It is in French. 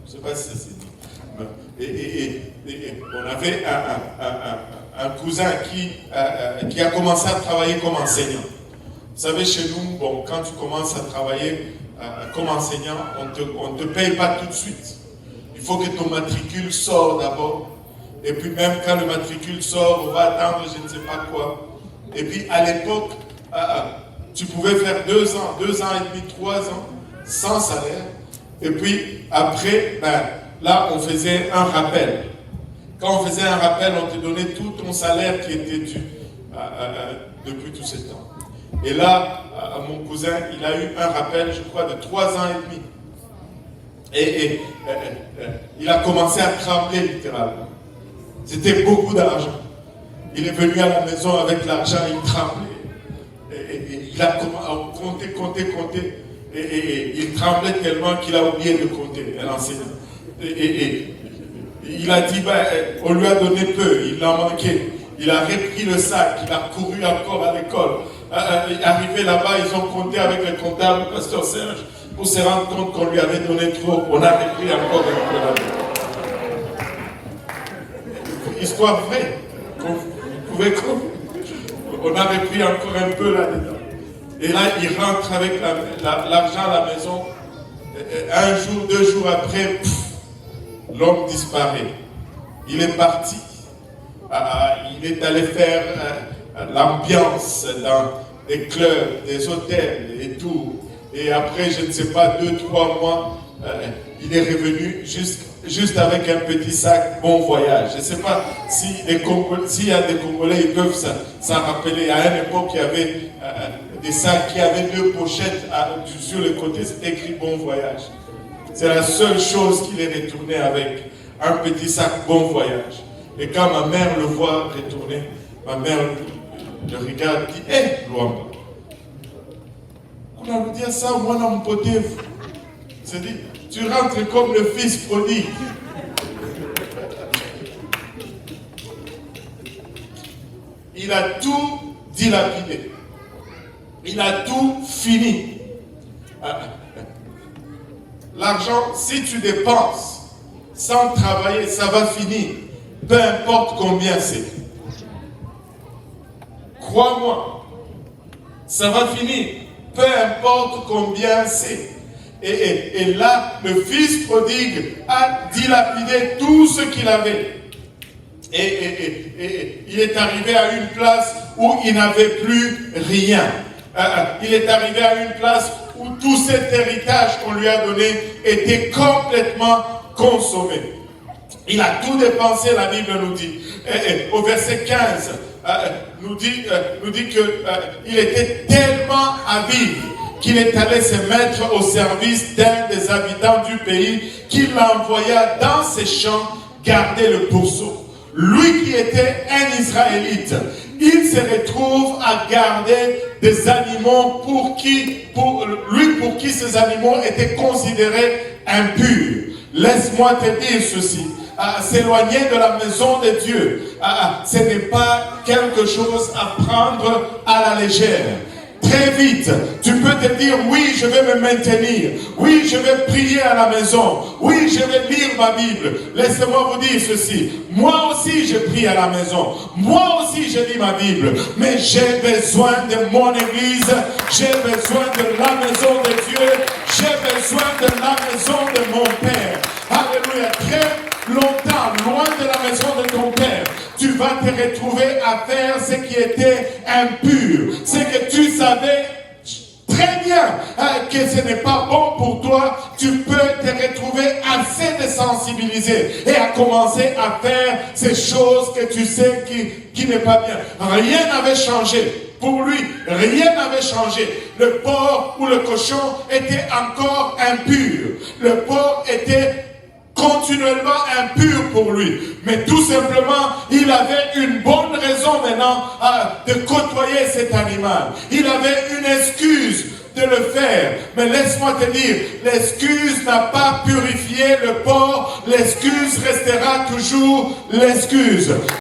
Je ne sais pas si ça s'est dit. Et on avait un cousin qui a commencé à travailler comme enseignant. Vous savez, chez nous, bon, quand tu commences à travailler comme enseignant, on ne te paye pas tout de suite. Il faut que ton matricule sorte d'abord. Et puis même quand le matricule sort, on va attendre je ne sais pas quoi. Et puis à l'époque, tu pouvais faire 2 ans et demi, 3 ans, sans salaire. Et puis après, là on faisait un rappel. Quand on faisait un rappel, on te donnait tout ton salaire qui était dû depuis tout ce temps. Et là, mon cousin, il a eu un rappel, je crois, de 3 ans et demi. Et il a commencé à trembler littéralement. C'était beaucoup d'argent. Il est venu à la maison avec l'argent, il tremblait. Et il a compté. Et il tremblait tellement qu'il a oublié de compter, l'enseignant. Et il a dit, on lui a donné peu, il en manquait. Il a repris le sac, il a couru encore à l'école. Arrivé là-bas, ils ont compté avec le comptable, pasteur Serge, pour se rendre compte qu'on lui avait donné trop. On a repris encore un peu là-dedans. Histoire vraie. Vous pouvez comprendre. On a repris encore un peu là-dedans. Et là, il rentre avec l'argent à la maison. Un jour, 2 jours après, l'homme disparaît. Il est parti. Il est allé faire l'ambiance dans des clubs, des hôtels et tout. Et après, je ne sais pas, 2-3 mois, il est revenu juste avec un petit sac, bon voyage. Je ne sais pas s'il y a des Congolais, ils peuvent s'en rappeler. À une époque, il y avait des sacs qui avaient 2 pochettes sur le côté, c'était écrit bon voyage. C'est la seule chose qu'il est retourné avec, un petit sac bon voyage. Et quand ma mère le voit retourner, ma mère le regarde et dit, hé, Luamba, on a vous dire ça, moi, dans mon poté. C'est dit, tu rentres comme le fils prodigue. Il a tout dilapidé. Il a tout fini. L'argent, si tu dépenses sans travailler, ça va finir. Peu importe combien c'est. Crois-moi, ça va finir. Peu importe combien c'est. Et là, le fils prodigue a dilapidé tout ce qu'il avait. Et il est arrivé à une place où il n'avait plus rien. Il est arrivé à une place où tout cet héritage qu'on lui a donné était complètement consommé. Il a tout dépensé, la Bible nous dit. Au verset 15, nous dit qu'il était tellement avide qu'il est allé se mettre au service d'un des habitants du pays, qu'il l'envoya dans ses champs garder le pourceau. Lui qui était un Israélite, il se retrouve à garder des animaux pour qui ces animaux étaient considérés impurs. Laisse-moi te dire ceci. S'éloigner de la maison de Dieu, ce n'est pas quelque chose à prendre à la légère. Très vite, tu peux te dire, oui, je vais me maintenir. Oui, je vais prier à la maison. Oui, je vais lire ma Bible. Laissez-moi vous dire ceci. Moi aussi, je prie à la maison. Moi aussi, je lis ma Bible. Mais j'ai besoin de mon église. J'ai besoin de la maison de Dieu. J'ai besoin de la maison de mon Père. Alléluia. Très longtemps, loin de la maison de ton Père, tu vas te retrouver à faire ce qui était impur. Ce que tu savais très bien que ce n'est pas bon pour toi, tu peux te retrouver assez désensibilisé et à commencer à faire ces choses que tu sais qui n'est pas bien. Rien n'avait changé. Pour lui, rien n'avait changé. Le porc ou le cochon était encore impur. Le porc était continuellement impur pour lui. Mais tout simplement, il avait une bonne raison maintenant de côtoyer cet animal. Il avait une excuse de le faire. Mais laisse-moi te dire, l'excuse n'a pas purifié le porc. L'excuse restera toujours l'excuse.